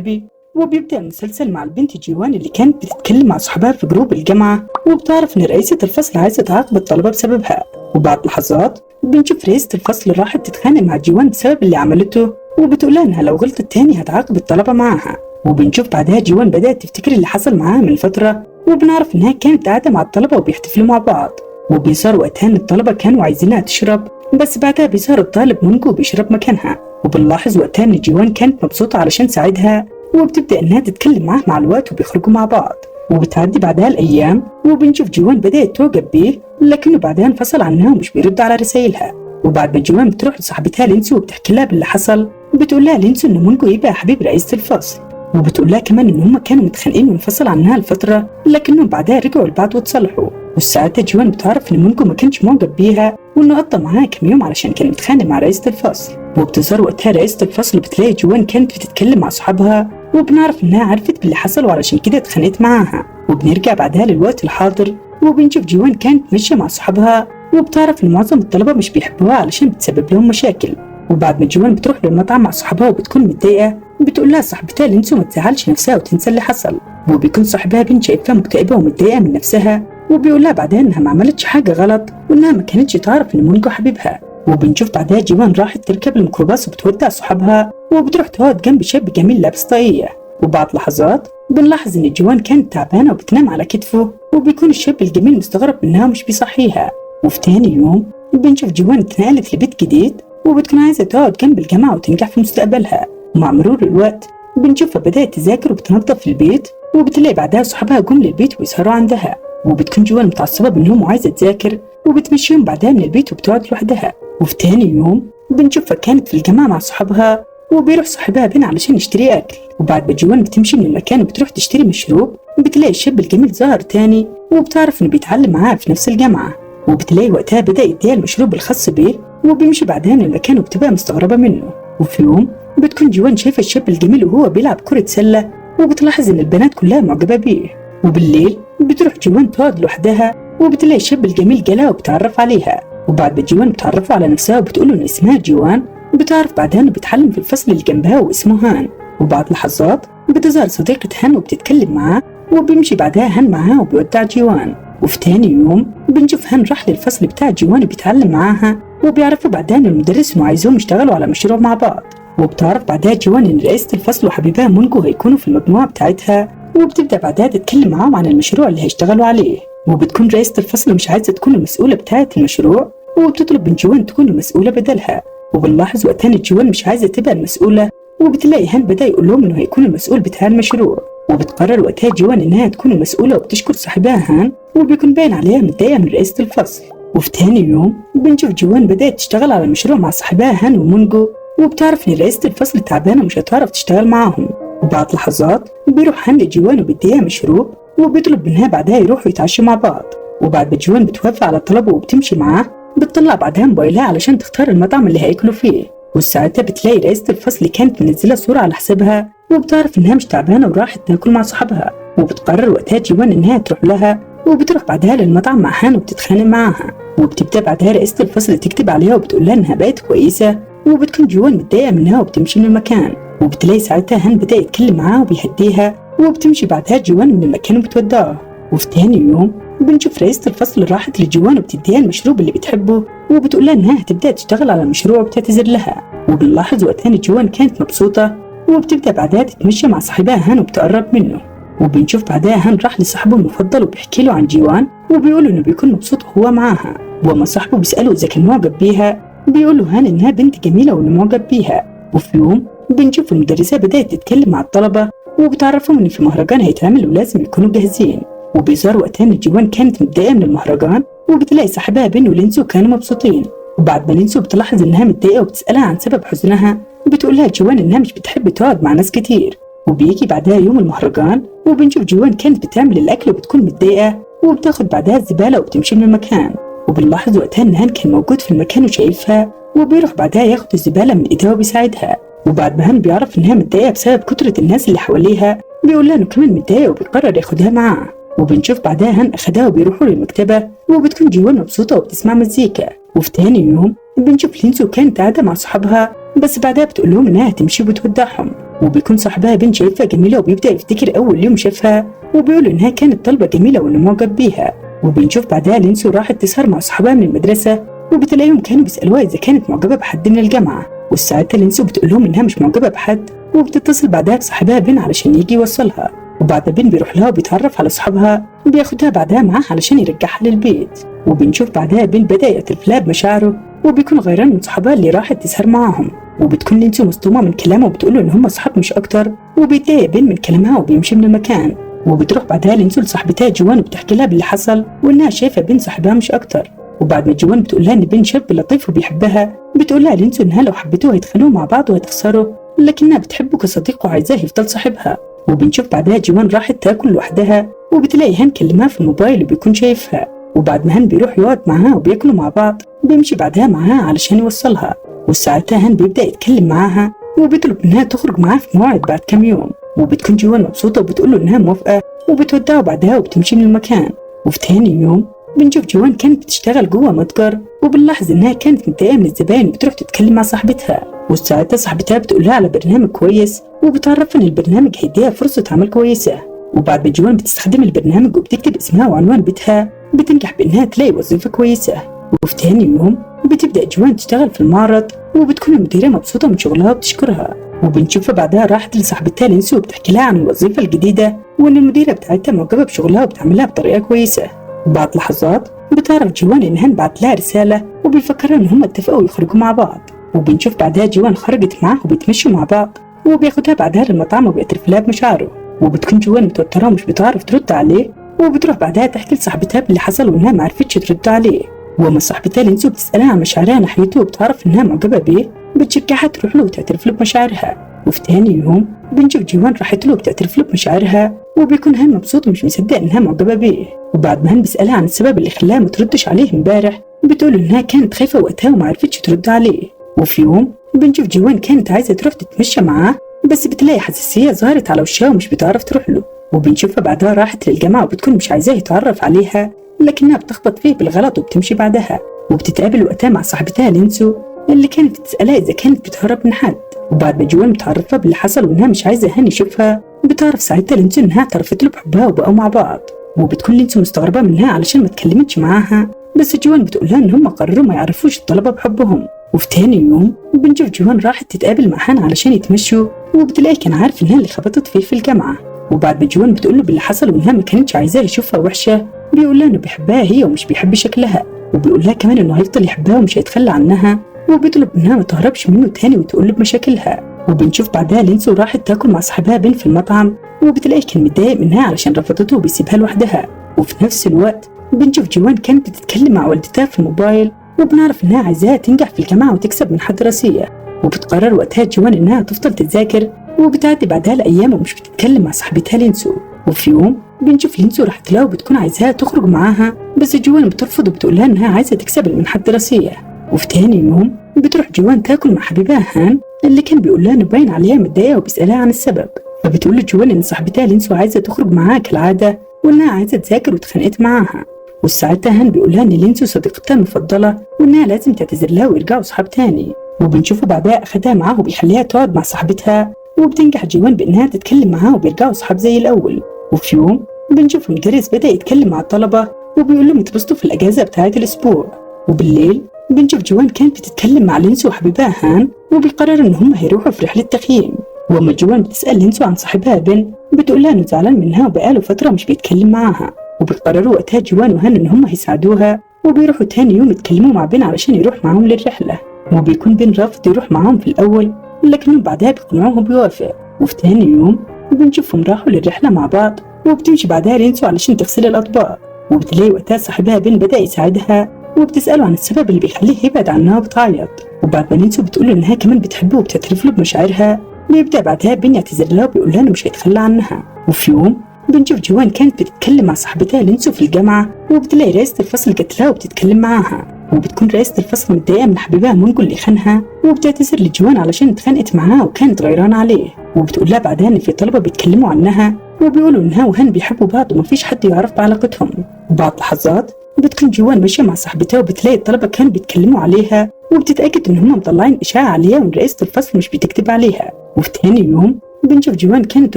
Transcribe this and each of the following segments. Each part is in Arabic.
أجنبي. وبيبدأ المسلسل مع البنت جيوان اللي كانت بتتكلم مع صحابها في جروب الجامعة، وبتعرف إن رئيسة الفصل عايزة تعاقب الطلبة بسببها. وبعد لحظات بنشوف رئيسة الفصل راحت تتخانق مع جيوان بسبب اللي عملته، وبتقولها إنها لو غلطت تاني هتعاقب الطلبة معاها. وبنشوف بعدها جيوان بدأت تفتكر اللي حصل معاها من فترة، وبنعرف إنها كانت قاعدة مع الطلبة وبيحتفلوا مع بعض. وبيظهر وقتها إن الطلبة كانوا عايزينها تشرب، بس بعدها بيظهر الطالب مونجو بيشرب مكانها. وبنلاحظ وقتها إن جيوان كانت مبسوطة علشان ساعدها، وبتبدأ إنها تتكلم معاه مع الوقت وبيخرجوا مع بعض. وبتعدي بعدها الأيام وبنشوف جيوان بدأت تعجب بيه، لكنه بعدها انفصل عنها ومش بيرد على رسائلها. وبعد ما جيوان بتروح لصاحبتها لينسو وبتحكي لها باللي حصل، بتقول لها لينسو إن مونجو يبقى حبيب رئيسة الفصل. وبتقول لها كمان إن هما كانوا متخانقين وانفصل عنها لفترة، لكنهم بعدها رجعوا لبعض واتصالحوا. وساعتها جيوان بتعرف إن مونجو ما كانش معجب بيها، وإنه قضى معاها كام يوم علشان كان متخانق مع رئيسة الفصل. وبتظهر وقتها رئيسة الفصل وبتلاقي جيوان كانت بتتكلم مع صحابها، وبنعرف إنها عرفت باللي حصل وعلشان كده اتخانقت معاها. وبنرجع بعدها للوقت الحاضر وبنشوف جيوان كانت ماشية مع صحابها، وبتعرف إن معظم الطلبة مش بيحبوها علشان بتسبب لهم مشاكل. وبعد ما جيوان بتروح للمطعم مع صحابها وبتكون متضايقة، بتقول لها صاحبتها لينسو ما تزعلش نفسها وتنسى اللي حصل. وبيكون صاحبها بنت شايفاها مكتئبة ومتضايقة من نفسها، وبيقول لها بعدها إنها ما عملتش حاجة غلط وإنها ما كانتش تعرف إن مونجو حبيبها. وبنشوف بعدها جيوان راحت تركب الميكروباص وبتودع صحابها، وبتروح تقعد جنب شاب جميل لابس طاقية. وبعد لحظات بنلاحظ إن جيوان كانت تعبانة وبتنام على كتفه، وبيكون الشاب الجميل مستغرب إنها مش بيصحيها. وفي تاني يوم بنشوف جيوان اتنقلت لبيت جديد، وبتكون عايزة تقعد جنب الجامعة وتنجح في مستقبلها. ومع مرور الوقت بنشوفها بدأت تذاكر وبتنظف في البيت، وبتلاقي بعدها صحابها جم للبيت ويسهروا عندها. وبتكون جيوان متعصبة بالنوم وعايزة تذاكر، وبتمشيهم بعدها من البيت وبتقعد لوحدها. وفي تاني يوم بنشوفها كانت في الجامعة مع صحابها، وبيروح صاحبها بين علشان يشتري أكل. وبعد ما جيوان بتمشي من المكان وبتروح تشتري مشروب، بتلاقي الشاب الجميل ظهر تاني، وبتعرف إنه بيتعلم معاها في نفس الجامعة. وبتلاقي وقتها بدأ يديها المشروب الخاص بيه، وبيمشي بعدها من المكان وبتبقى مستغربة منه. وفي يوم بتكون جيوان شايفة الشاب الجميل وهو بيلعب كرة سلة، وبتلاحظ إن البنات كلها معجبة بيه. وبالليل بتروح جيوان تقعد لوحدها، وبتلاقي الشاب الجميل جالها وبتعرف عليها. وبعد ما جيوان بتعرفه على نفسها وبتقوله إن اسمها جيوان، بتعرف بعدها إنه بيتعلم في الفصل اللي جنبها واسمه هان. وبعد لحظات بتظهر صديقة هان وبتتكلم معاه، وبيمشي بعدها هان معاها وبيودع جيوان. وفي تاني يوم بنشوف هان راح للفصل بتاع جيوان وبيتعلم معاها، وبيعرفوا بعدها إن المدرس إنه عايزهم يشتغلوا على مشروع مع بعض. وبتعرف بعدها جيوان إن رئيسة الفصل وحبيبها مونجو هيكونوا في المجموعة بتاعتها، وبتبدأ بعدها تتكلم معاهم عن المشروع اللي هيشتغلوا عليه. وبتكون رئيسة الفصل مش عايزة تكون المسؤولة بتاعة المشروع، وبتطلب من جيوان تكون المسؤولة بدلها. وبنلاحظ وقتها إن جيوان مش عايزة تبقى المسؤولة، وبتلاقي هان بدأ يقول لهم إنه هيكون المسؤول بتاع المشروع. وبتقرر وقتها جيوان إنها تكون المسؤولة وبتشكر صاحبها هان، وبيكون باين عليها متضايقة من رئيسة الفصل. وفي تاني يوم بنشوف جيوان بدأت تشتغل على المشروع مع صاحبها هان ومونجو، وبتعرف إن رئيسة الفصل تعبانة ومش هتعرف تشتغل معاهم. وبعد لحظات بيروح هان لجيوان وبيديها مشروب، وبيطلب منها بعدها يروحوا يتعشوا مع بعض. وبعد ما جيوان بتوافق على طلبه وبتمشي معاه، بتطلع بعدها موبايلها علشان تختار المطعم اللي هياكلوا فيه. وساعتها بتلاقي رئيسة الفصل كانت منزلة صورة على حسابها، وبتعرف إنها مش تعبانة وراحت تاكل مع صحابها. وبتقرر وقتها جيوان إنها تروح لها، وبتروح بعدها للمطعم مع هان وبتتخانق معاها. وبتبدأ بعدها رئيسة الفصل تكتب عليها وبتقول لها إنها بقت كويسة، وبتكون جيوان متضايقة منها وبتمشي من المكان. وبتلاقي ساعتها هان بدأ يتكلم معاها وبيهديها، وبتمشي بعدها جيوان من المكان وبتودعه. وفي تاني يوم بنشوف رئيسة الفصل راحت لجيوان وبتديها المشروب اللي بتحبه، وبتقول لها إنها هتبدأ تشتغل على المشروع وبتعتذر لها. وبنلاحظ وقتها إن جيوان كانت مبسوطة، وبتبدأ بعدها تتمشى مع صاحبها هان وبتقرب منه. وبنشوف بعدها هان راح لصاحبه المفضل وبيحكي له عن جيوان، وبيقول إنه بيكون مبسوط وهو معاها. وما صاحبه بيسأله إذا كان معجب بيها، بيقول له هان إنها بنت جميلة وإنه معجب بيها. وفي يوم بنشوف المدرسة بدأت تتكلم مع الطلبة، وبتعرفهم إن في مهرجان هيتعمل ولازم يكونوا جاهزين. وبيظهر وقتها إن جيوان كانت متضايقة من المهرجان، وبتلاقي صاحبها بين ولينسو كانوا مبسوطين. وبعد ما لينسو بتلاحظ إنها متضايقة وبتسألها عن سبب حزنها، بتقول لها جيوان إنها مش بتحب تقعد مع ناس كتير. وبيجي بعدها يوم المهرجان، وبنشوف جيوان كانت بتعمل الأكل وبتكون متضايقة، وبتاخد بعدها الزبالة وبتمشي من المكان. وبنلاحظ وقتها إن هان كان موجود في المكان وشايفها، وبيروح بعدها ياخد الزبالة من إيدها وبيساعدها. وبعد ما هان بيعرف إنها متضايقة بسبب كترة الناس اللي حواليها، بيقول لها إنه كمان متضايق وبيقرر ياخدها معاه. وبنشوف بعدها هان أخدها وبيروحوا للمكتبة، وبتكون جوان مبسوطة وبتسمع مزيكا. وفي تاني يوم بنشوف لينسو كانت قاعدة مع صحابها، بس بعدها بتقول لهم إنها هتمشي وبتودعهم. وبيكون صاحبها بنت شايفها جميلة وبيبدأ يفتكر أول يوم شافها، وبيقول إنها كانت طالبة جميلة وإنه معجب بيها. وبنشوف بعدها لينسو راحت تسهر مع صحابها من المدرسة، وبتلاقيهم كانوا بيسألوها إذا كانت معجبة بحد من الجامعة. وساعتها لينسو بتقول لهم إنها مش معجبة بحد، وبتتصل بعدها بصاحبها بن علشان يجي يوصلها. وبعد بن بيروح لها وبيتعرف على صحابها وبياخدها بعدها معاه علشان يرجعها للبيت. وبنشوف بعدها بن بدأ يعترف لها بمشاعره، وبيكون غيران من صحابها اللي راحت تسهر معاهم. وبتكون لينسو مصدومة من كلامه وبتقوله إن هم أصحاب مش أكتر، وبيتضايق بن من كلامها وبيمشي من المكان. وبتروح بعدها لينسو لصاحبتها جوان وبتحكي لها باللي حصل وإنها شايفة بن صاحبها مش أكتر. وبعد ما جوان بتقول لها إن بن شاب لطيف وبيحبها، بتقول لها لينسو إنها لو حبته هيتخانقوا مع بعض وهتخسره، لكنها بتحبه كصديق وعايزاه يفضل صاحبها. وبنشوف بعدها جوان راحت تاكل لوحدها، وبتلاقي هان كلمها في الموبايل وبيكون شايفها. وبعد ما هان بيروح يقعد معاها وبياكلوا مع بعض، بيمشي بعدها معاها علشان يوصلها. وساعتها هان بيبدأ يتكلم معاها وبيطلب إنها تخرج معاه في موعد بعد كام يوم. وبتكون جوان مبسوطة وبتقول له إنها موافقة، وبتودعه بعدها وبتمشي من المكان. وفي تاني يوم بنشوف جوان كانت بتشتغل جوه متجر، وبنلاحظ إنها كانت متضايقة من الزباين بتروح تتكلم مع صاحبتها. وساعتها صاحبتها بتقول لها على برنامج كويس، وبتعرف إن البرنامج هيديها فرصة عمل كويسة. وبعد ما جوان بتستخدم البرنامج وبتكتب اسمها وعنوان بيتها، بتنجح بإنها تلاقي وظيفة كويسة. وفي تاني يوم بتبدأ جوان تشتغل في المعرض، وبتكون المديرة مبسوطة من شغلها وبتشكرها. وبنشوفها بعدها راحت لصاحبتها لينسو وبتحكي لها عن الوظيفة الجديدة، وإن المديرة بتاعتها معجبة بشغلها وبتعملها بطريقة كويسة. وبعد لحظات بتعرف جوان إن هان بعت لها رسالة وبيفكرها إن هم اتفقوا يخرجوا مع بعض. وبنشوف بعدها جوان خرجت معاه وبيتمشوا مع بعض، وبياخدها بعدها للمطعم وبيعترف لها بمشاعره. وبتكون جوان متوترة ومش بتعرف ترد عليه، وبتروح بعدها تحكي لصاحبتها باللي حصل وإنها معرفتش ترد عليه. وأما صاحبتها لينسو بتسألها عن مشاعرها ناحيته وبتعرف إنها معجبة بيه، بتشجعها تروح له وتعترف له بمشاعرها. وفي تاني يوم بنشوف جوان راحت له وبتعترف له بمشاعرها، وبيكون هان مبسوط ومش مصدق إنها معجبة بيه. وبعد ما هان بيسألها عن السبب اللي خلاها ما تردش عليه امبارح، بتقول إنها كانت خايفة وقتها ومعرفتش ترد عليه. وفي يوم بنشوف جوان كانت عايزة تروح تتمشى معاه، بس بتلاقي حساسية ظهرت على وشها ومش بتعرف تروح له. وبنشوفها بعدها راحت للجامعة وبتكون مش عايزاه يتعرف عليها، لكنها بتخبط فيه بالغلط وبتمشي بعدها. وبتتقابل وقتها مع صاحبتها لينسو اللي كانت بتسألها إذا كانت بتهرب من حد. وبعد ما جوان بتعرفها باللي حصل وإنها مش عايزة هان يشوفها، بتعرف ساعتها لينسو إنها اعترفت له بحبها وبقوا مع بعض. وبتكون لينسو مستغربة منها علشان ما اتكلمتش معاها، بس جوان بتقولها إن هم قرروا ما يعرفوش الطلبة بحبهم. وفي تاني يوم بنشوف جوان راحت تتقابل مع هان علشان يتمشوا، وبتلاقي كان عارف إنها اللي خبطت فيه في الجامعة. وبعد ما جوان بتقوله باللي حصل وإنها ما كانتش عايزاه يشوفها وحشة، بيقول لها إنه بيحبها هي ومش بيحب شكلها، وبيقول لها كمان إنه هيفضل يحبها ومش هيتخلى عنها، وبيطلب إنها ما تهربش منه تاني وتقول له بمشاكلها. وبنشوف بعدها لينسو راحت تاكل مع صاحبها بن في المطعم، وبتلاقي كان متضايق منها علشان رفضته وبيسيبها لوحدها. وفي نفس الوقت بنشوف جوان كانت بتتكلم مع والدتها في الموبايل، وبنعرف إنها عايزاها تنجح في الجامعة وتكسب منحة دراسية. وبتقرر وقتها جوان إنها تفضل تذاكر، وبتعدي بعدها الأيام ومش بتتكلم مع صاحبتها لينسو. وفي يوم بنشوف لينسو راحت لها وبتكون عايزاها تخرج معاها، بس جوان بترفض وبتقول لها إنها عايزة تكسب المنحة الدراسية. وفي تاني يوم بتروح جوان تاكل مع حبيبها هان اللي كان بيقول لها إنه باين عليها متضايقة وبيسألها عن السبب. فبتقول لجوان إن صاحبتها لينسو عايزة تخرج معاها كالعادة وإنها عايزة تذاكر واتخانقت معاها. وساعتها هان بيقول لها إن لينسو صديقتها المفضلة وإنها لازم تعتذر لها ويرجعوا صحاب تاني. وبنشوفه بعدها أخدها معاه وبيخليها تقعد مع صاحبتها، وبتنجح جوان بإنها تتكلم معاه وبيرجعوا صحاب زي الأول. وفي يوم بنشوف المدرس بدأ يتكلم مع الطلبة وبيقول لهم يتبسطوا في الأجازة بتاعة الأسبوع. وبالليل بنشوف جوان كانت بتتكلم مع لينسو وحبيبها هان، وبيقرروا إن هم هيروحوا في رحلة تخييم. وأما جوان بتسأل لينسو عن صاحبها بن، بتقول لها إنه زعلان منها وبقاله فترة مش بيتكلم معاها. وبيقرروا وقتها جوان وهان إن هم هيساعدوها، وبيروحوا تاني يوم يتكلموا مع بن علشان يروح معاهم للرحلة. وبيكون بن رافض يروح معاهم في الأول، لكنهم بعدها بيقنعوه بيوافق. وفي تاني يوم بنشوفهم راحوا للرحلة مع بعض، وبتمشي بعدها لينسو علشان تغسل الأطباق. وبتلاقي وقتها صاحبها بن بدأ يساعدها، وبتسأله عن السبب اللي بيخليه يبعد عنها وبتعيط. وبعد ما لينسو بتقوله إنها كمان بتحبه وبتعترف له بمشاعرها، بيبدأ بعدها بن يعتذر لها وبيقول لها إنه مش هيتخلى عنها. وفي يوم بنشوف جوان كانت بتتكلم مع صاحبتها لينسو في الجامعة، وبتلاقي رئيسة الفصل جت لها وبتتكلم معاها. وبتكون رئيسة الفصل متضايقة من حبيبها مونجو اللي خانها، وبتعتذر لجوان علشان اتخانقت معاه وكانت غيرانة عليه. وبتقول لها بعدها إن في طلبة بيتكلموا عنها وبيقولوا إنها وهان بيحبوا بعض ومفيش حد يعرف بعلاقتهم. وبعد لحظات بتكون جوان ماشية مع صاحبتها وبتلاقي الطلبة كانوا بيتكلموا عليها، وبتتأكد إن هم مطلعين إشاعة عليها وإن رئيسة الفصل مش بتكتب عليها. وفي تاني يوم بنشوف جوان كانت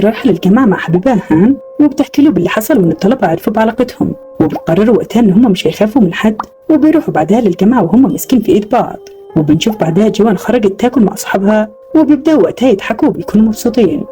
رايحة للجامعة مع حبيبها هان وبتحكي له باللي حصل وإن الطلبة عرفوا بعلاقتهم، وبيقرروا وقتها إن هم مش هيخافوا من حد، وبيروحوا بعدها للجامعة وهم ماسكين في إيد بعض. وبنشوف بعدها جوان خرجت تاكل مع أصحابها وبيبدأوا وقتها يضحكوا وبيكونوا مبسوطين.